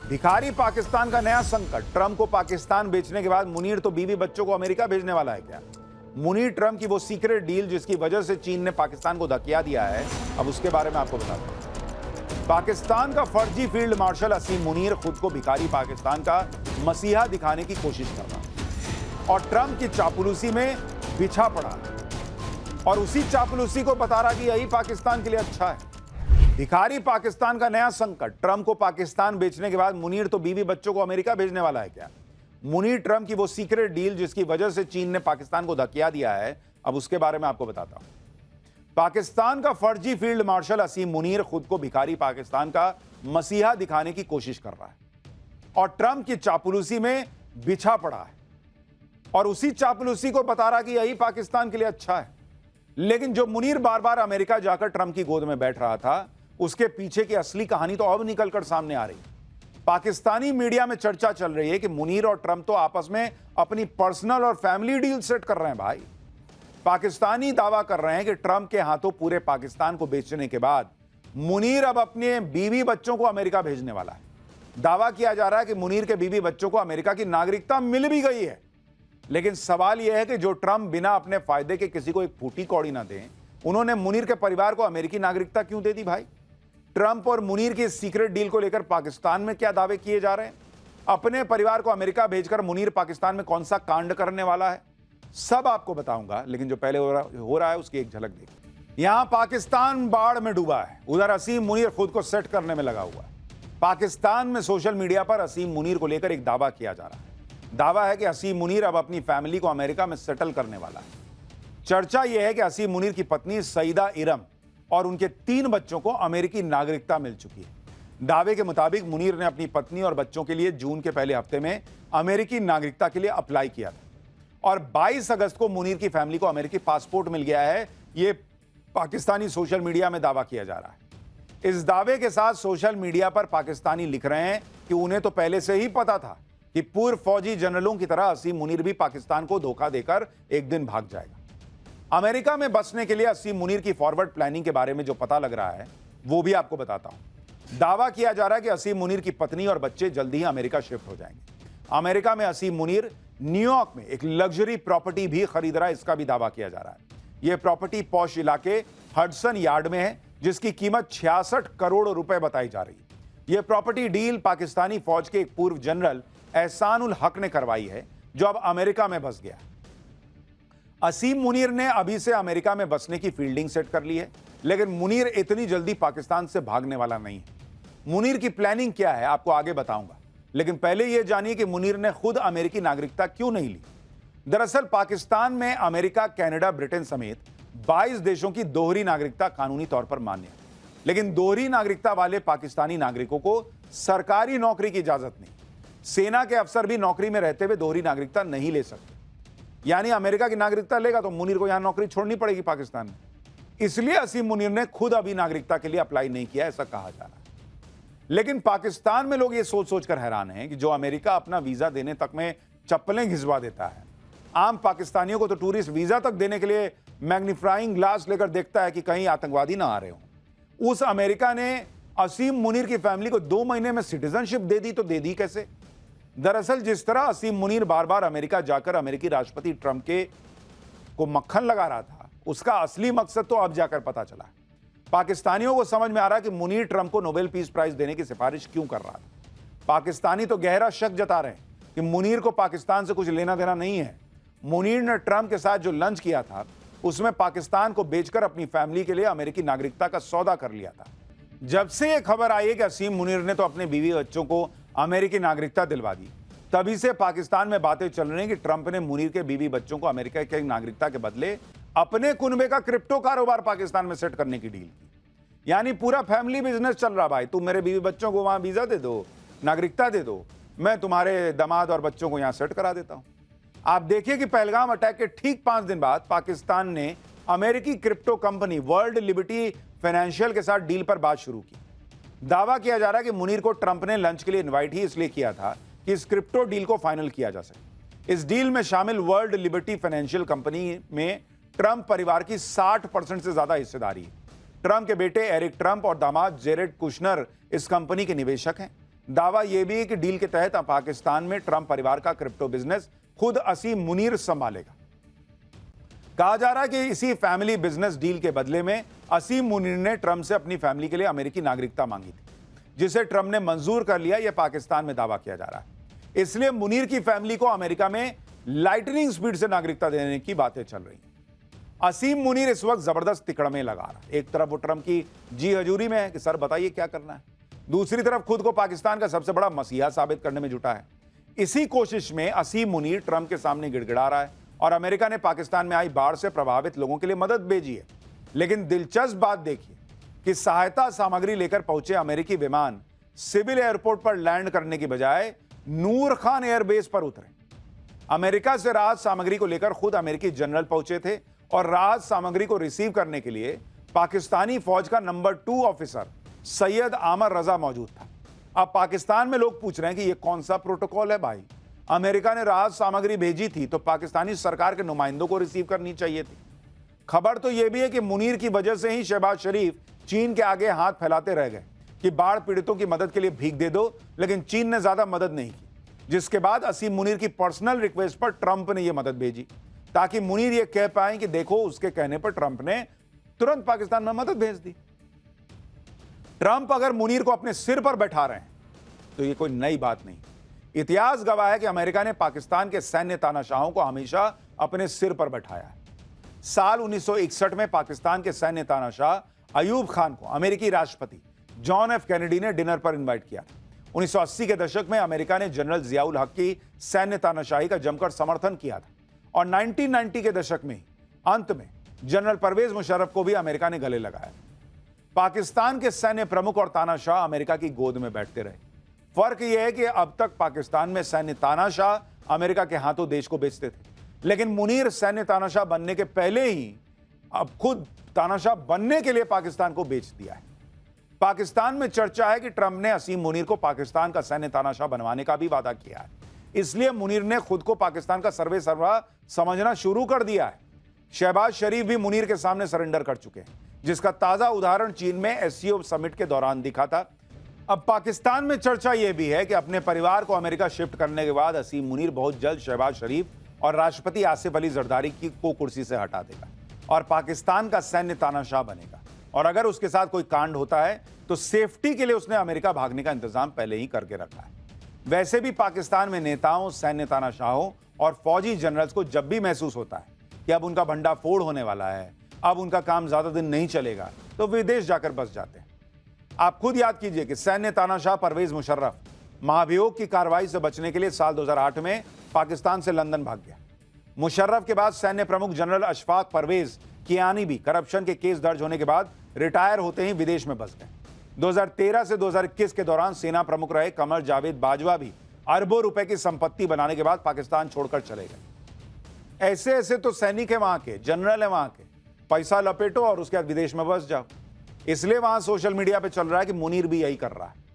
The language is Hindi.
भिखारी पाकिस्तान का नया संकट। ट्रंप को पाकिस्तान बेचने के बाद मुनीर तो बीवी बच्चों को अमेरिका भेजने वाला है क्या? मुनीर ट्रंप की वो सीक्रेट डील जिसकी वजह से चीन ने पाकिस्तान को धकिया दिया है, अब उसके बारे में आपको बताता हूं। पाकिस्तान का फर्जी फील्ड मार्शल असीम मुनीर खुद को भिखारी पाकिस्तान का मसीहा दिखाने की कोशिश कर रहा है और ट्रंप की चापलूसी में बिछा पड़ा है और उसी चापलूसी को बता रहा कि यही पाकिस्तान के लिए अच्छा है। भिखारी पाकिस्तान का नया संकट। ट्रंप को पाकिस्तान बेचने के बाद मुनीर तो बीवी बच्चों को अमेरिका भेजने वाला है क्या? मुनीर ट्रंप की वो सीक्रेट डील जिसकी वजह से चीन ने पाकिस्तान को धकिया दिया है, अब उसके बारे में आपको बताता हूं। पाकिस्तान का फर्जी फील्ड मार्शल असीम मुनीर खुद को भिखारी पाकिस्तान का मसीहा दिखाने की कोशिश कर रहा है और ट्रंप की चापलूसी में बिछा पड़ा है और उसी चापलूसी को बता रहा कि यही पाकिस्तान के लिए अच्छा है। लेकिन जो मुनीर बार बार अमेरिका जाकर ट्रंप की गोद में बैठ रहा था, उसके पीछे की असली कहानी तो अब निकलकर सामने आ रही है। पाकिस्तानी मीडिया में चर्चा चल रही है कि मुनीर और ट्रंप तो आपस में अपनी पर्सनल और फैमिली डील सेट कर रहे हैं। भाई, पाकिस्तानी दावा कर रहे हैं कि ट्रंप के हाथों पूरे पाकिस्तान को बेचने के बाद मुनीर अब अपने बीवी बच्चों को अमेरिका भेजने वाला है। दावा किया जा रहा है कि मुनीर के बीवी बच्चों को अमेरिका की नागरिकता मिल भी गई है। लेकिन सवाल यह है कि जो ट्रंप बिना अपने फायदे के किसी को एक फूटी कौड़ी ना दें, उन्होंने मुनीर के परिवार को अमेरिकी नागरिकता क्यों दे दी? भाई, ट्रंप और मुनीर की सीक्रेट डील को लेकर पाकिस्तान में क्या दावे किए जा रहे हैं? अपने परिवार को अमेरिका भेजकर मुनीर पाकिस्तान में कौन सा कांड करने वाला है, सब आपको बताऊंगा। लेकिन जो पहले हो रहा है उसकी एक झलक देखिए। यहां पाकिस्तान बाढ़ में डूबा है, उधर असीम मुनीर खुद को सेट करने में लगा हुआ है। पाकिस्तान में सोशल मीडिया पर असीम मुनीर को लेकर एक दावा किया जा रहा है। दावा है कि असीम मुनीर अब अपनी फैमिली को अमेरिका में सेटल करने वाला है। चर्चा यह है कि असीम मुनीर की पत्नी सईदा इरम और उनके 3 बच्चों को अमेरिकी नागरिकता मिल चुकी है। दावे के मुताबिक मुनीर ने अपनी पत्नी और बच्चों के लिए जून के पहले हफ्ते में अमेरिकी नागरिकता के लिए अप्लाई किया था और 22 अगस्त को मुनीर की फैमिली को अमेरिकी पासपोर्ट मिल गया है। यह पाकिस्तानी सोशल मीडिया में दावा किया जा रहा है। इस दावे के साथ सोशल मीडिया पर पाकिस्तानी लिख रहे हैं कि उन्हें तो पहले से ही पता था कि पूर्व फौजी जनरलों की तरह असीम मुनीर भी पाकिस्तान को धोखा देकर एक दिन भाग जाएगा। अमेरिका में बसने के लिए असीम मुनीर की फॉरवर्ड प्लानिंग के बारे में जो पता लग रहा है वो भी आपको बताता हूं। दावा किया जा रहा है कि असीम मुनीर की पत्नी और बच्चे जल्दी ही अमेरिका शिफ्ट हो जाएंगे। अमेरिका में असीम मुनीर न्यूयॉर्क में एक लग्जरी प्रॉपर्टी भी खरीद रहा है, इसका भी दावा किया जा रहा है। यह प्रॉपर्टी पॉश इलाके हडसन यार्ड में है, जिसकी कीमत 66 करोड़ रुपए बताई जा रही है। यह प्रॉपर्टी डील पाकिस्तानी फौज के एक पूर्व जनरल एहसान उल हक ने करवाई है, जो अब अमेरिका में बस गया। असीम मुनीर ने अभी से अमेरिका में बसने की फील्डिंग सेट कर ली है, लेकिन मुनीर इतनी जल्दी पाकिस्तान से भागने वाला नहीं है। मुनीर की प्लानिंग क्या है आपको आगे बताऊंगा, लेकिन पहले यह जानिए कि मुनीर ने खुद अमेरिकी नागरिकता क्यों नहीं ली। दरअसल पाकिस्तान में अमेरिका, कनाडा, ब्रिटेन समेत 22 देशों की दोहरी नागरिकता कानूनी तौर पर मान्य है, लेकिन दोहरी नागरिकता वाले पाकिस्तानी नागरिकों को सरकारी नौकरी की इजाजत नहीं। सेना के अफसर भी नौकरी में रहते हुए दोहरी नागरिकता नहीं ले सकते। यानी अमेरिका की नागरिकता लेगा तो मुनीर को यहां नौकरी छोड़नी पड़ेगी पाकिस्तान में। इसलिए असीम मुनीर ने खुद अभी नागरिकता के लिए अप्लाई नहीं किया, ऐसा कहा जा रहा है। लेकिन पाकिस्तान में लोग ये सोच सोचकर हैरान हैं कि जो अमेरिका अपना वीजा देने तक में चप्पलें घिसवा देता है, आम पाकिस्तानियों को तो टूरिस्ट वीजा तक देने के लिए मैग्नीफाइंग ग्लास लेकर देखता है कि कहीं आतंकवादी ना आ रहे हो। उस अमेरिका ने असीम मुनीर की फैमिली को 2 महीने में सिटीजनशिप दे दी, तो दे दी कैसे? दरअसल जिस तरह असीम मुनीर बार बार अमेरिका जाकर अमेरिकी राष्ट्रपति ट्रंप को मक्खन लगा रहा था, उसका असली मकसद तो अब जाकर पता चला है। पाकिस्तानियों को समझ में आ रहा है कि मुनीर ट्रंप को नोबेल पीस प्राइज देने की सिफारिश क्यों कर रहा था। पाकिस्तानी तो गहरा शक जता रहे हैं कि मुनीर को पाकिस्तान से कुछ लेना देना नहीं है। मुनीर ने ट्रंप के साथ जो लंच किया था, उसमें पाकिस्तान को बेचकर अपनी फैमिली के लिए अमेरिकी नागरिकता का सौदा कर लिया था। जब से यह खबर आई है कि असीम मुनीर ने तो अपने बीवी बच्चों को अमेरिकी नागरिकता दिलवा दी, तभी से पाकिस्तान में बातें चल रही हैं कि ट्रंप ने मुनीर के बीवी बच्चों को अमेरिका की नागरिकता के बदले अपने कुनबे का क्रिप्टो कारोबार पाकिस्तान में सेट करने की डील की। यानी पूरा फैमिली बिजनेस चल रहा। भाई, तुम मेरे बीवी बच्चों को वहां वीजा दे दो, नागरिकता दे दो, मैं तुम्हारे दामाद और बच्चों को यहां सेट करा देता हूं। आप देखिए कि पहलगाम अटैक के ठीक 5 दिन बाद पाकिस्तान ने अमेरिकी crypto company world liberty financial के साथ डील पर बात शुरू की। दावा किया जा रहा है कि मुनीर को ट्रंप ने लंच के लिए इनवाइट ही इसलिए किया था कि इस क्रिप्टो डील को फाइनल किया जा सके। इस डील में शामिल वर्ल्ड लिबर्टी फाइनेंशियल कंपनी में ट्रंप परिवार की 60% से ज्यादा हिस्सेदारी है। ट्रंप के बेटे एरिक ट्रंप और दामाद जेरेड कुशनर इस कंपनी के निवेशक हैं। दावा यह भी है कि डील के तहत पाकिस्तान में ट्रंप परिवार का क्रिप्टो बिजनेस खुद असीम मुनीर संभालेगा। कहा जा रहा है कि इसी फैमिली बिजनेस डील के बदले में असीम मुनीर ने ट्रंप से अपनी फैमिली के लिए अमेरिकी नागरिकता मांगी थी, जिसे ट्रंप ने मंजूर कर लिया, यह पाकिस्तान में दावा किया जा रहा है। इसलिए मुनीर की फैमिली को अमेरिका में लाइटनिंग स्पीड से नागरिकता देने की बातें चल रही हैं। असीम मुनीर इस वक्त जबरदस्त तिकड़ में लगा रहा है। एक तरफ वो ट्रंप की जी हजूरी में है कि सर बताइए क्या करना है, दूसरी तरफ खुद को पाकिस्तान का सबसे बड़ा मसीहा साबित करने में जुटा है। इसी कोशिश में असीम मुनीर ट्रंप के सामने गिड़गिड़ा रहा है और अमेरिका ने पाकिस्तान में आई बाढ़ से प्रभावित लोगों के लिए मदद भेजी है। लेकिन दिलचस्प बात देखिए कि सहायता सामग्री लेकर पहुंचे अमेरिकी विमान सिविल एयरपोर्ट पर लैंड करने की बजाय नूर खान एयरबेस पर उतरे। अमेरिका से राहत सामग्री को लेकर खुद अमेरिकी जनरल पहुंचे थे और राहत सामग्री को रिसीव करने के लिए पाकिस्तानी फौज का नंबर 2 ऑफिसर सैयद आमर रजा मौजूद था। अब पाकिस्तान में लोग पूछ रहे हैं कि यह कौन सा प्रोटोकॉल है भाई? अमेरिका ने राहत सामग्री भेजी थी तो पाकिस्तानी सरकार के नुमाइंदों को रिसीव करनी चाहिए थी। खबर तो यह भी है कि मुनीर की वजह से ही शहबाज शरीफ चीन के आगे हाथ फैलाते रह गए कि बाढ़ पीड़ितों की मदद के लिए भीख दे दो, लेकिन चीन ने ज्यादा मदद नहीं की, जिसके बाद असीम मुनीर की पर्सनल रिक्वेस्ट पर ट्रंप ने यह मदद भेजी ताकि मुनीर यह कह पाए कि देखो उसके कहने पर ट्रंप ने तुरंत पाकिस्तान में मदद भेज दी। ट्रंप अगर मुनीर को अपने सिर पर बैठा रहे हैं तो यह कोई नई बात नहीं। इतिहास गवाह है कि अमेरिका ने पाकिस्तान के सैन्य तानाशाहों को हमेशा अपने सिर पर बैठाया है। साल 1961 में पाकिस्तान के सैन्य तानाशाह अयूब खान को अमेरिकी राष्ट्रपति जॉन एफ कैनेडी ने डिनर पर इनवाइट किया। 1980 के दशक में अमेरिका ने जनरल जियाउल हक की सैन्य तानाशाही का जमकर समर्थन किया था और 1990 के दशक में अंत में जनरल परवेज मुशर्रफ को भी अमेरिका ने गले लगाया। पाकिस्तान के सैन्य प्रमुख और तानाशाह अमेरिका की गोद में बैठते रहे। फर्क यह है कि अब तक पाकिस्तान में सैन्य तानाशाह अमेरिका के हाथों देश को बेचते थे, लेकिन मुनीर सैन्य तानाशाह बनने के पहले ही अब खुद तानाशाह बनने के लिए पाकिस्तान को बेच दिया है। पाकिस्तान में चर्चा है कि ट्रंप ने असीम मुनीर को पाकिस्तान का सैन्य तानाशाह बनवाने का भी वादा किया है, इसलिए मुनीर ने खुद को पाकिस्तान का सर्वे सर्वा समझना शुरू कर दिया है। शहबाज शरीफ भी मुनीर के सामने सरेंडर कर चुके हैं, जिसका ताजा उदाहरण चीन में एससीओ समिट के दौरान दिखा था। अब पाकिस्तान में चर्चा यह भी है कि अपने परिवार को अमेरिका शिफ्ट करने के बाद असीम मुनीर बहुत जल्द शहबाज शरीफ और राष्ट्रपति आसिफ अली जरदारी को कुर्सी से हटा देगा और पाकिस्तान का सैन्य तानाशाह बनेगा। और अगर उसके साथ कोई कांड होता है तो सेफ्टी के लिए उसने अमेरिका भागने का इंतजाम पहले ही करके रखा है। वैसे भी पाकिस्तान में नेताओं, सैन्य तानाशाहों और फौजी जनरल्स को जब भी महसूस होता है कि अब उनका भंडाफोड़ होने वाला है, अब उनका काम ज्यादा दिन नहीं चलेगा, तो विदेश जाकर बस जाते हैं। आप खुद याद कीजिए कि सैन्य तानाशाह परवेज मुशर्रफ महाभियोग की कार्रवाई से बचने के लिए साल 2008 में पाकिस्तान से लंदन भाग गया। मुशर्रफ के बाद सैन्य प्रमुख जनरल अशफाक परवेज कियानी भी करप्शन के केस दर्ज होने के बाद रिटायर होते ही विदेश में बस गए। 2013 से 2021 के दौरान सेना प्रमुख रहे कमर जावेद बाजवा भी अरबों रुपए की संपत्ति बनाने के बाद पाकिस्तान छोड़कर चले गए। ऐसे ऐसे तो सैनिक है वहां के, जनरल है वहां के, पैसा लपेटो और उसके बाद विदेश में बस जाओ। इसलिए वहां सोशल मीडिया पे चल रहा है कि मुनीर भी यही कर रहा है।